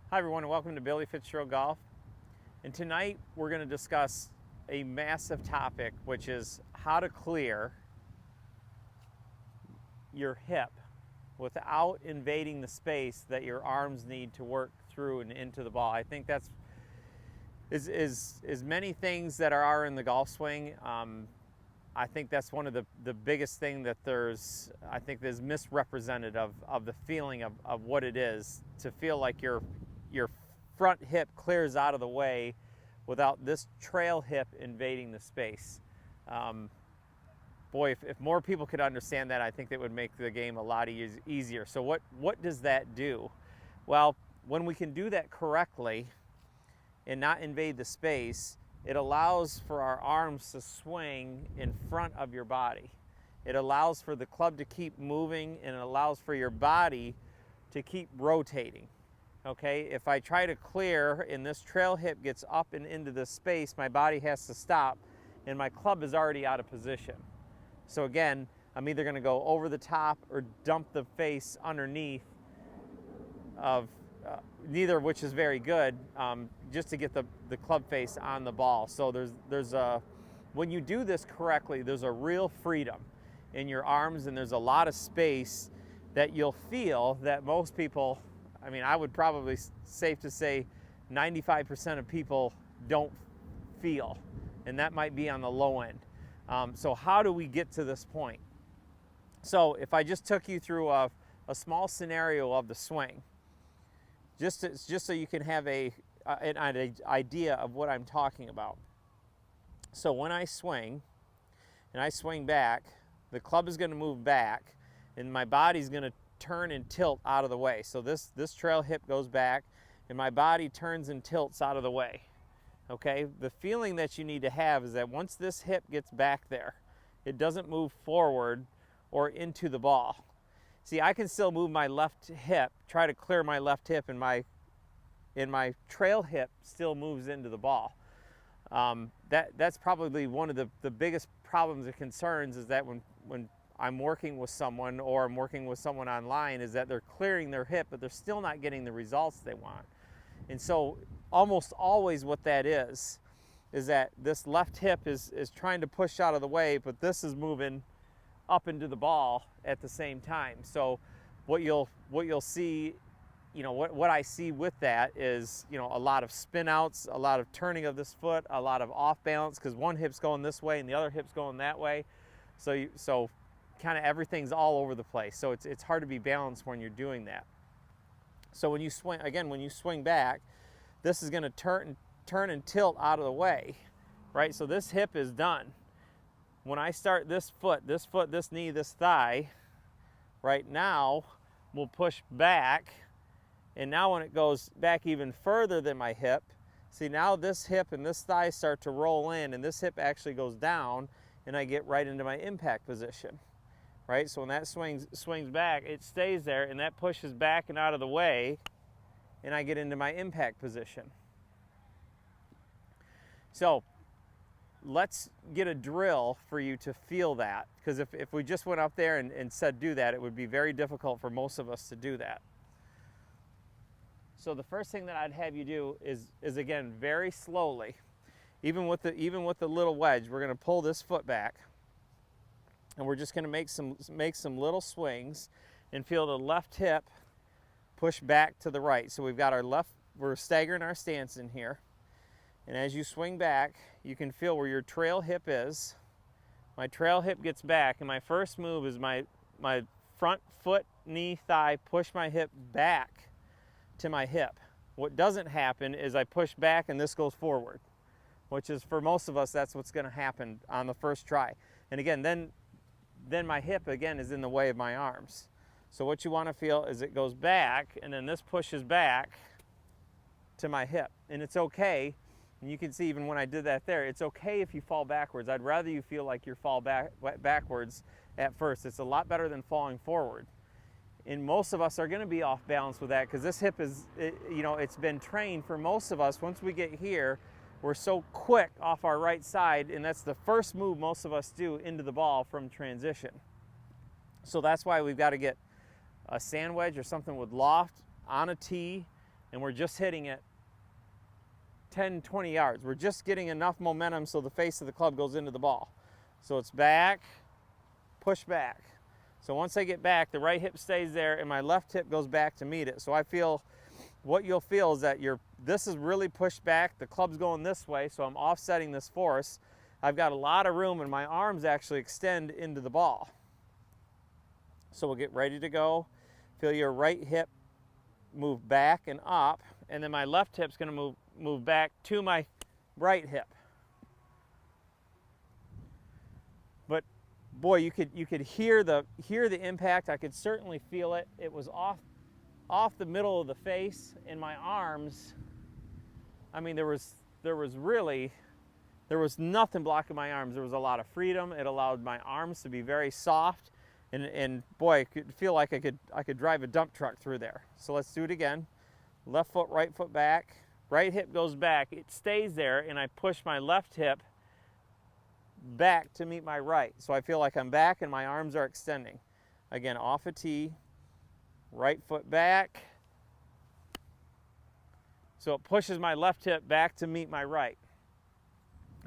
Hi everyone and welcome to Billy Fitzgerald Golf. And tonight we're going to discuss a massive topic, which is how to clear your hip without invading the space that your arms need to work through and into the ball. I think that's is many things that are in the golf swing. I think that's one of the biggest thing that I think is misrepresented of the feeling of what it is to feel like your front hip clears out of the way without this trail hip invading the space. Boy, if more people could understand that, I think that would make the game a lot easier. So what does that do? Well, when we can do that correctly and not invade the space, it allows for our arms to swing in front of your body. It allows for the club to keep moving, and it allows for your body to keep rotating. Okay, if I try to clear and this trail hip gets up and into this space, my body has to stop and my club is already out of position. So again, I'm either going to go over the top or dump the face underneath of neither of which is very good, just to get the club face on the ball. So when you do this correctly, there's a real freedom in your arms, and there's a lot of space that you'll feel that most people, I mean, I would probably safe to say 95% of people don't feel, and that might be on the low end. So how do we get to this point? So if I just took you through a small scenario of the swing, just so you can have an idea of what I'm talking about. So when I swing, and I swing back, the club is going to move back, and my body's going to turn and tilt out of the way. So this trail hip goes back, and my body turns and tilts out of the way. Okay, the feeling that you need to have is that once this hip gets back there, it doesn't move forward or into the ball. See, I can still move my left hip, try to clear my left hip, and my trail hip still moves into the ball. That's probably one of the biggest problems and concerns, is that when I'm working with someone or I'm working with someone online, is that they're clearing their hip, but they're still not getting the results they want. And so almost always what that is that this left hip is trying to push out of the way, but this is moving up into the ball at the same time. So what you'll see, what I see with that is, a lot of spin outs, a lot of turning of this foot, a lot of off balance, because one hip's going this way and the other hip's going that way. So kind of everything's all over the place. So it's hard to be balanced when you're doing that. So when you swing back, this is going to turn and tilt out of the way, right? So this hip is done. When I start this foot, this knee, this thigh, right now will push back. And now when it goes back even further than my hip, see, now this hip and this thigh start to roll in, and this hip actually goes down, and I get right into my impact position, right? So when that swings back, it stays there, and that pushes back and out of the way, and I get into my impact position. So let's get a drill for you to feel that, because if we just went up there and said do that, it would be very difficult for most of us to do that. So the first thing that I'd have you do is again, very slowly, even with the little wedge, we're going to pull this foot back, and we're just going to make some little swings and feel the left hip push back to the right. So we've got we're staggering our stance in here. And as you swing back, you can feel where your trail hip is. My trail hip gets back, and my first move is my front foot, knee, thigh, push my hip back to my hip. What doesn't happen is I push back and this goes forward, which is, for most of us, that's what's going to happen on the first try. And again, then my hip again is in the way of my arms. So what you want to feel is it goes back, and then this pushes back to my hip. And it's okay. And you can see even when I did that there, it's okay if you fall backwards. I'd rather you feel like you fall backwards at first. It's a lot better than falling forward. And most of us are going to be off balance with that, because this hip it's been trained for most of us. Once we get here, we're so quick off our right side, and that's the first move most of us do into the ball from transition. So that's why we've got to get a sand wedge or something with loft on a tee, and we're just hitting it 10, 20 yards. We're just getting enough momentum so the face of the club goes into the ball. So it's back, push back. So once I get back, the right hip stays there and my left hip goes back to meet it. So I feel, what you'll feel is that this is really pushed back, the club's going this way, so I'm offsetting this force. I've got a lot of room and my arms actually extend into the ball. So we'll get ready to go. Feel your right hip move back and up, and then my left hip's gonna move back to my right hip. But boy, you could hear the impact. I could certainly feel it. It was off the middle of the face, and my arms, I mean, there was nothing blocking my arms. There was a lot of freedom. It allowed my arms to be very soft, and boy, I could feel like I could drive a dump truck through there. So let's do it again. Left foot, right foot back. Right hip goes back. It stays there, and I push my left hip back to meet my right. So I feel like I'm back and my arms are extending. Again, off a tee, right foot back. So it pushes my left hip back to meet my right.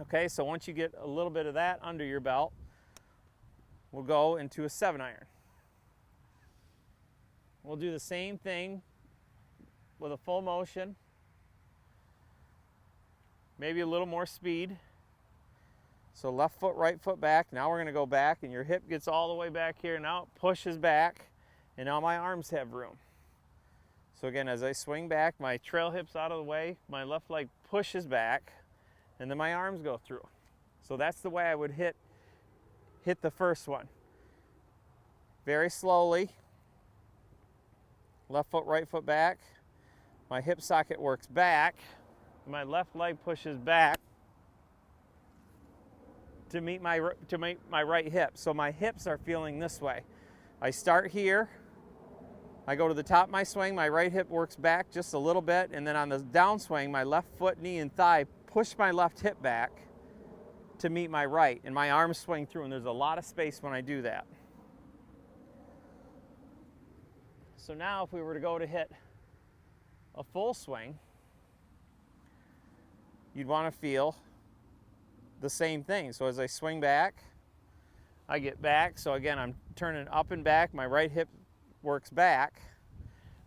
Okay, so once you get a little bit of that under your belt, we'll go into a 7-iron. We'll do the same thing with a full motion, maybe a little more speed. So left foot, right foot back. Now we're gonna go back, and your hip gets all the way back here. Now it pushes back, and now my arms have room. So again, as I swing back, my trail hip's out of the way, my left leg pushes back, and then my arms go through. So that's the way I would hit the first one. Very slowly. Left foot, right foot back. My hip socket works back. My left leg pushes back to meet my right hip. So my hips are feeling this way. I start here, I go to the top of my swing, my right hip works back just a little bit, and then on the downswing, my left foot, knee, and thigh push my left hip back to meet my right, and my arms swing through, and there's a lot of space when I do that. So now if we were to go to hit a full swing, you'd want to feel the same thing. So as I swing back, I get back. So again, I'm turning up and back. My right hip works back.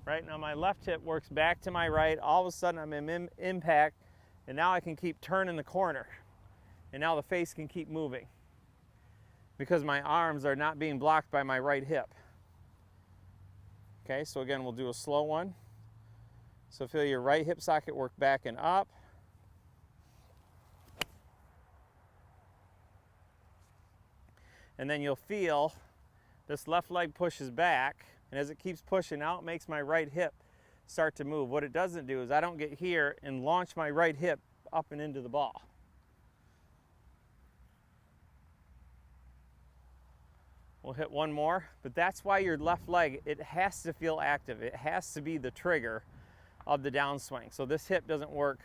Right now my left hip works back to my right. All of a sudden I'm in impact, and now I can keep turning the corner. And now the face can keep moving because my arms are not being blocked by my right hip. Okay, so again, we'll do a slow one. So feel your right hip socket work back and up. And then you'll feel this left leg pushes back, and as it keeps pushing out, it makes my right hip start to move. What it doesn't do is I don't get here and launch my right hip up and into the ball. We'll hit one more, but that's why your left leg, it has to feel active. It has to be the trigger of the downswing. So this hip doesn't work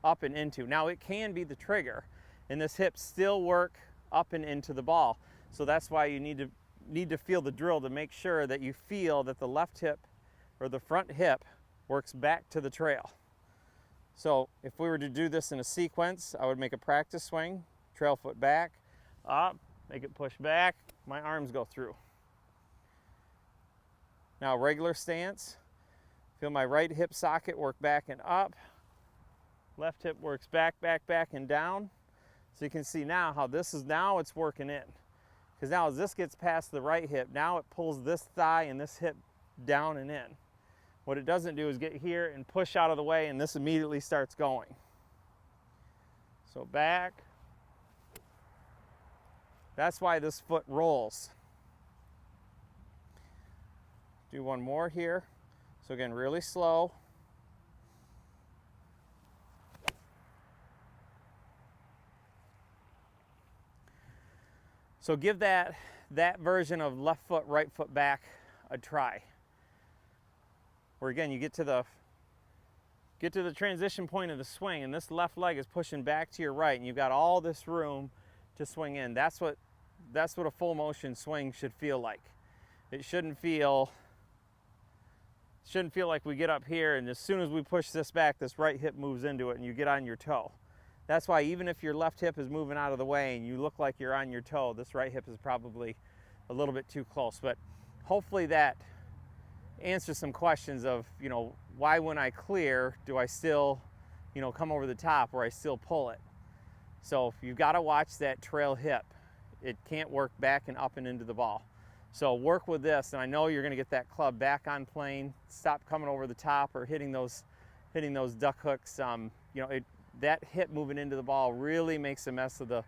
up and into. Now it can be the trigger, and this hip still work up and into the ball. So that's why you need to feel the drill to make sure that you feel that the left hip or the front hip works back to the trail. So if we were to do this in a sequence, I would make a practice swing, trail foot back, up, make it push back, my arms go through. Now regular stance, feel my right hip socket work back and up, left hip works back, back, back, and down. So you can see now how this is, now it's working in. Because now as this gets past the right hip, now it pulls this thigh and this hip down and in. What it doesn't do is get here and push out of the way, and this immediately starts going. So back. That's why this foot rolls. Do one more here. So again, really slow. So give that version of left foot, right foot back a try. Where again, you get to the transition point of the swing, and this left leg is pushing back to your right, and you've got all this room to swing in. That's what a full motion swing should feel like. It shouldn't feel Shouldn't feel like we get up here and as soon as we push this back, this right hip moves into it and you get on your toe. That's why even if your left hip is moving out of the way and you look like you're on your toe, this right hip is probably a little bit too close. But hopefully that answers some questions of, you know, why when I clear do I still, you know, come over the top or I still pull it. So you've got to watch that trail hip. It can't work back and up and into the ball. So work with this, and I know you're going to get that club back on plane. Stop coming over the top or hitting those duck hooks. You know, that hip moving into the ball really makes a mess of the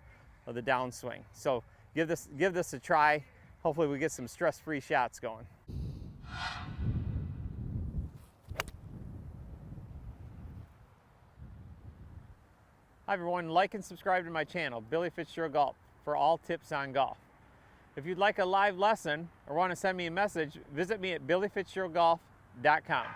downswing. So give this a try. Hopefully we get some stress-free shots going. Hi everyone, like and subscribe to my channel, Billy Fitzgerald Golf, for all tips on golf. If you'd like a live lesson or want to send me a message, visit me at billyfitzgeraldgolf.com.